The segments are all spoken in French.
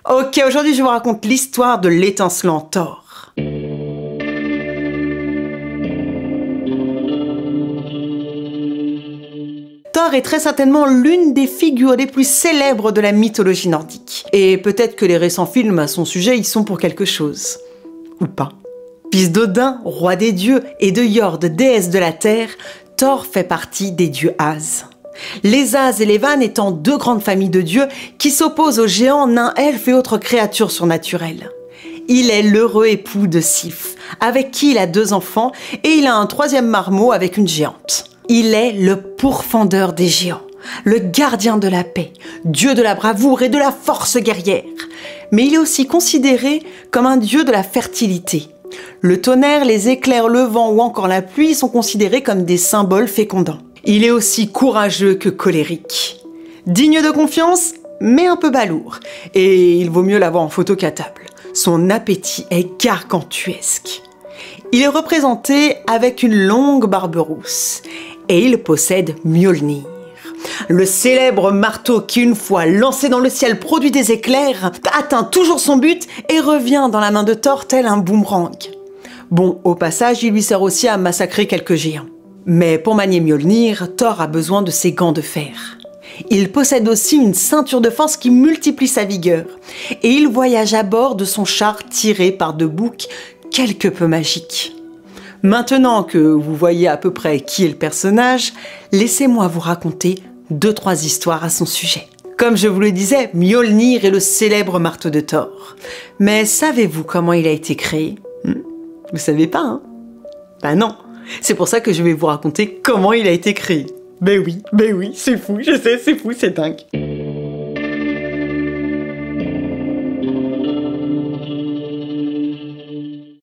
Ok, aujourd'hui je vous raconte l'histoire de l'étincelant Thor. Thor est très certainement l'une des figures les plus célèbres de la mythologie nordique. Et peut-être que les récents films à son sujet y sont pour quelque chose. Ou pas. Fils d'Odin, roi des dieux, et de Jord, déesse de la terre, Thor fait partie des dieux As. Les As et les Vannes étant deux grandes familles de dieux qui s'opposent aux géants, nains, elfes et autres créatures surnaturelles. Il est l'heureux époux de Sif, avec qui il a 2 enfants, et il a un 3e marmot avec une géante. Il est le pourfendeur des géants, le gardien de la paix, dieu de la bravoure et de la force guerrière. Mais il est aussi considéré comme un dieu de la fertilité. Le tonnerre, les éclairs, le vent ou encore la pluie sont considérés comme des symboles fécondants. Il est aussi courageux que colérique. Digne de confiance, mais un peu balourd. Et il vaut mieux l'avoir en photo qu'à table. Son appétit est gargantuesque. Il est représenté avec une longue barbe rousse. Et il possède Mjolnir, le célèbre marteau qui, une fois lancé dans le ciel, produit des éclairs, atteint toujours son but et revient dans la main de Thor tel un boomerang. Bon, au passage, il lui sert aussi à massacrer quelques géants. Mais pour manier Mjolnir, Thor a besoin de ses gants de fer. Il possède aussi une ceinture de force qui multiplie sa vigueur. Et il voyage à bord de son char tiré par 2 boucs quelque peu magiques. Maintenant que vous voyez à peu près qui est le personnage, laissez-moi vous raconter 2-3 histoires à son sujet. Comme je vous le disais, Mjolnir est le célèbre marteau de Thor. Mais savez-vous comment il a été créé? Vous savez pas, hein? Ben non. C'est pour ça que je vais vous raconter comment il a été créé. Ben oui, c'est fou, je sais, c'est fou, c'est dingue.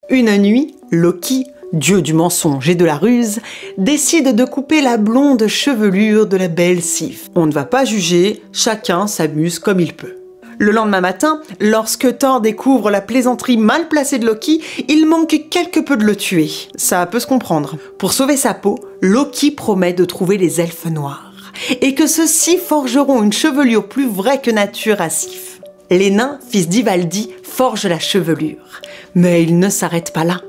Une nuit, Loki, dieu du mensonge et de la ruse, décide de couper la blonde chevelure de la belle Sif. On ne va pas juger, chacun s'amuse comme il peut. Le lendemain matin, lorsque Thor découvre la plaisanterie mal placée de Loki, il manque quelque peu de le tuer. Ça peut se comprendre. Pour sauver sa peau, Loki promet de trouver les elfes noirs, et que ceux-ci forgeront une chevelure plus vraie que nature à Sif. Les nains, fils d'Ivaldi, forgent la chevelure. Mais ils ne s'arrêtent pas là.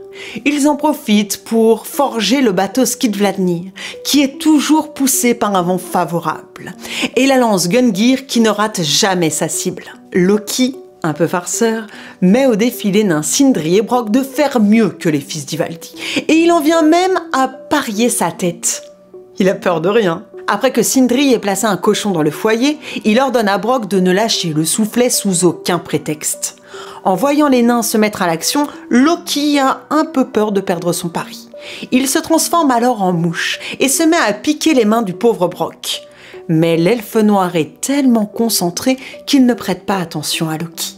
Ils en profitent pour forger le bateau Skidbladnir, qui est toujours poussé par un vent favorable, et la lance Gungnir qui ne rate jamais sa cible. Loki, un peu farceur, met au défi les nains Sindri et Brok de faire mieux que les fils d'Ivaldi, et il en vient même à parier sa tête. Il a peur de rien. Après que Sindri ait placé un cochon dans le foyer, il ordonne à Brok de ne lâcher le soufflet sous aucun prétexte. En voyant les nains se mettre à l'action, Loki a un peu peur de perdre son pari. Il se transforme alors en mouche et se met à piquer les mains du pauvre Brok. Mais l'elfe noir est tellement concentré qu'il ne prête pas attention à Loki.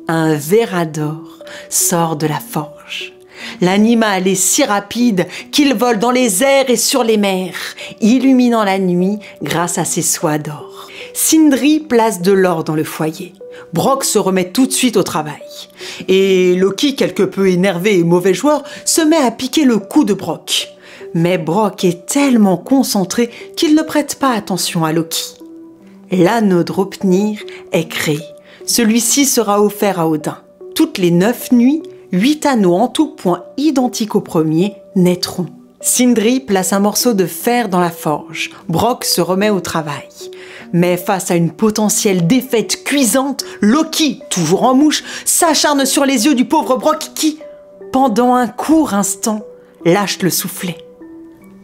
Un Verador sort de la forge. L'animal est si rapide qu'il vole dans les airs et sur les mers, illuminant la nuit grâce à ses soies d'or. Sindri place de l'or dans le foyer. Brok se remet tout de suite au travail. Et Loki, quelque peu énervé et mauvais joueur, se met à piquer le cou de Brok. Mais Brok est tellement concentré qu'il ne prête pas attention à Loki. L'anneau Draupnir est créé. Celui-ci sera offert à Odin. Toutes les 9 nuits, 8 anneaux en tout point identiques au premier naîtront. Sindri place un morceau de fer dans la forge. Brok se remet au travail. Mais face à une potentielle défaite cuisante, Loki, toujours en mouche, s'acharne sur les yeux du pauvre Brok qui, pendant un court instant, lâche le soufflet.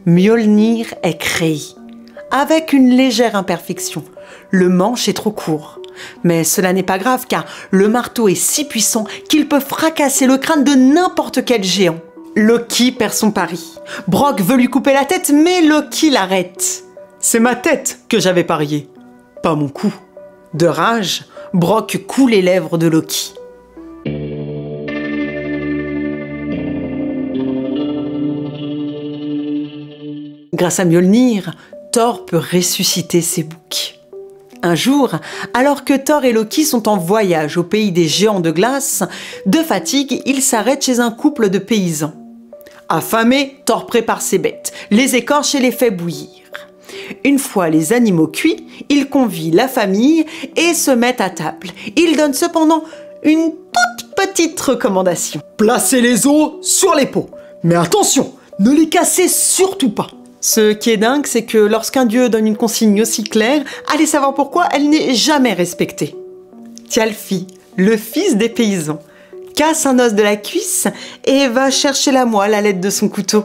Mjolnir est créé, avec une légère imperfection. Le manche est trop court. Mais cela n'est pas grave car le marteau est si puissant qu'il peut fracasser le crâne de n'importe quel géant. Loki perd son pari. Brok veut lui couper la tête, mais Loki l'arrête. C'est ma tête que j'avais parié, pas mon cou. De rage, Brok coud les lèvres de Loki. Grâce à Mjolnir, Thor peut ressusciter ses boucs. Un jour, alors que Thor et Loki sont en voyage au pays des géants de glace, de fatigue, ils s'arrêtent chez un couple de paysans. Affamé, Thor prépare ses bêtes, les écorche et les fait bouillir. Une fois les animaux cuits, il convie la famille et se met à table. Il donne cependant une toute petite recommandation. Placez les os sur les pots. Mais attention, ne les cassez surtout pas. Ce qui est dingue, c'est que lorsqu'un dieu donne une consigne aussi claire, allez savoir pourquoi elle n'est jamais respectée. Thialfi, le fils des paysans, casse un os de la cuisse et va chercher la moelle à l'aide de son couteau.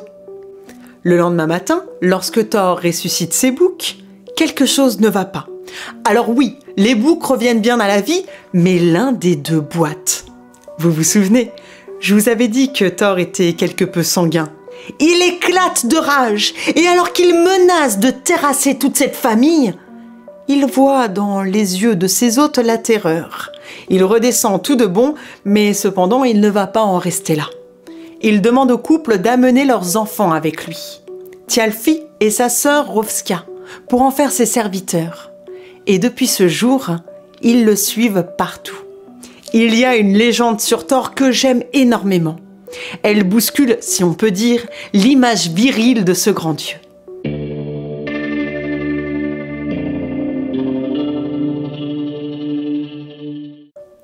Le lendemain matin, lorsque Thor ressuscite ses boucs, quelque chose ne va pas. Alors oui, les boucs reviennent bien à la vie, mais l'un des deux boite. Vous vous souvenez? Je vous avais dit que Thor était quelque peu sanguin. Il éclate de rage, et alors qu'il menace de terrasser toute cette famille, il voit dans les yeux de ses hôtes la terreur. Il redescend tout de bon, mais cependant il ne va pas en rester là. Il demande au couple d'amener leurs enfants avec lui, Thialfi et sa sœur Rovska, pour en faire ses serviteurs. Et depuis ce jour, ils le suivent partout. Il y a une légende sur Thor que j'aime énormément. Elle bouscule, si on peut dire, l'image virile de ce grand dieu.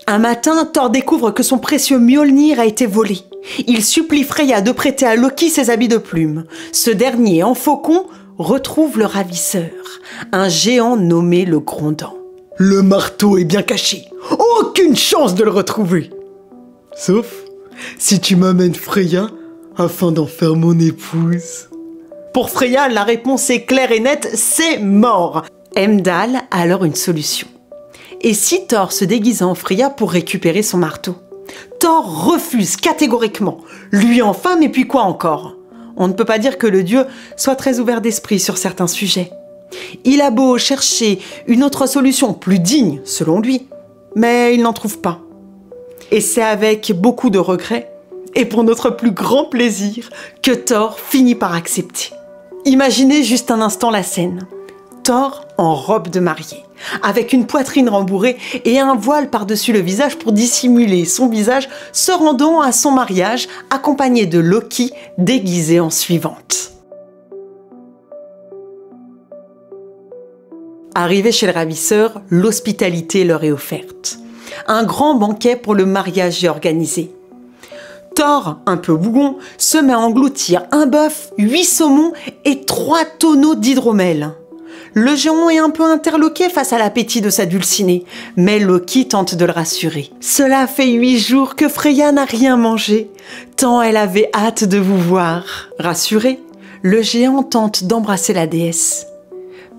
Un matin, Thor découvre que son précieux Mjolnir a été volé. Il supplie Freya de prêter à Loki ses habits de plumes. Ce dernier, en faucon, retrouve le ravisseur, un géant nommé le Grondant. Le marteau est bien caché. Aucune chance de le retrouver. Sauf si tu m'amènes Freya afin d'en faire mon épouse. Pour Freya, la réponse est claire et nette, c'est mort. Heimdall a alors une solution. Et si Thor se déguise en Freya pour récupérer son marteau? Thor refuse catégoriquement. Lui en femme et puis quoi encore? On ne peut pas dire que le dieu soit très ouvert d'esprit sur certains sujets. Il a beau chercher une autre solution plus digne, selon lui, mais il n'en trouve pas. Et c'est avec beaucoup de regrets, et pour notre plus grand plaisir, que Thor finit par accepter. Imaginez juste un instant la scène. Thor en robe de mariée, avec une poitrine rembourrée et un voile par-dessus le visage pour dissimuler son visage, se rendant à son mariage, accompagné de Loki déguisé en suivante. Arrivé chez le ravisseur, l'hospitalité leur est offerte. Un grand banquet pour le mariage est organisé. Thor, un peu bougon, se met à engloutir un bœuf, 8 saumons et 3 tonneaux d'hydromel. Le géant est un peu interloqué face à l'appétit de sa dulcinée, mais Loki tente de le rassurer. Cela fait 8 jours que Freya n'a rien mangé, tant elle avait hâte de vous voir. Rassuré, le géant tente d'embrasser la déesse.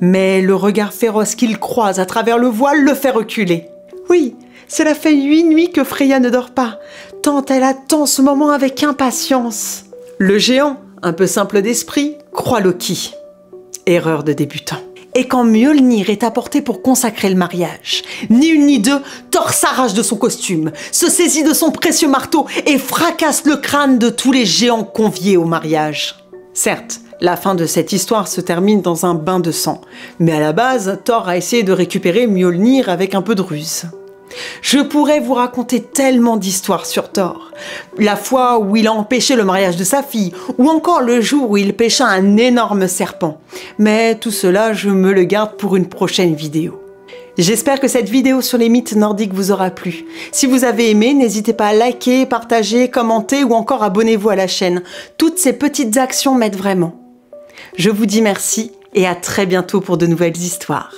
Mais le regard féroce qu'il croise à travers le voile le fait reculer. Oui, cela fait 8 nuits que Freya ne dort pas, tant elle attend ce moment avec impatience. Le géant, un peu simple d'esprit, croit Loki. Erreur de débutant. Et quand Mjolnir est apporté pour consacrer le mariage, ni une ni deux, Thor s'arrache de son costume, se saisit de son précieux marteau et fracasse le crâne de tous les géants conviés au mariage. Certes, la fin de cette histoire se termine dans un bain de sang, mais à la base, Thor a essayé de récupérer Mjolnir avec un peu de ruse. Je pourrais vous raconter tellement d'histoires sur Thor. La fois où il a empêché le mariage de sa fille, ou encore le jour où il pêcha un énorme serpent. Mais tout cela, je me le garde pour une prochaine vidéo. J'espère que cette vidéo sur les mythes nordiques vous aura plu. Si vous avez aimé, n'hésitez pas à liker, partager, commenter ou encore abonnez-vous à la chaîne. Toutes ces petites actions m'aident vraiment. Je vous dis merci et à très bientôt pour de nouvelles histoires.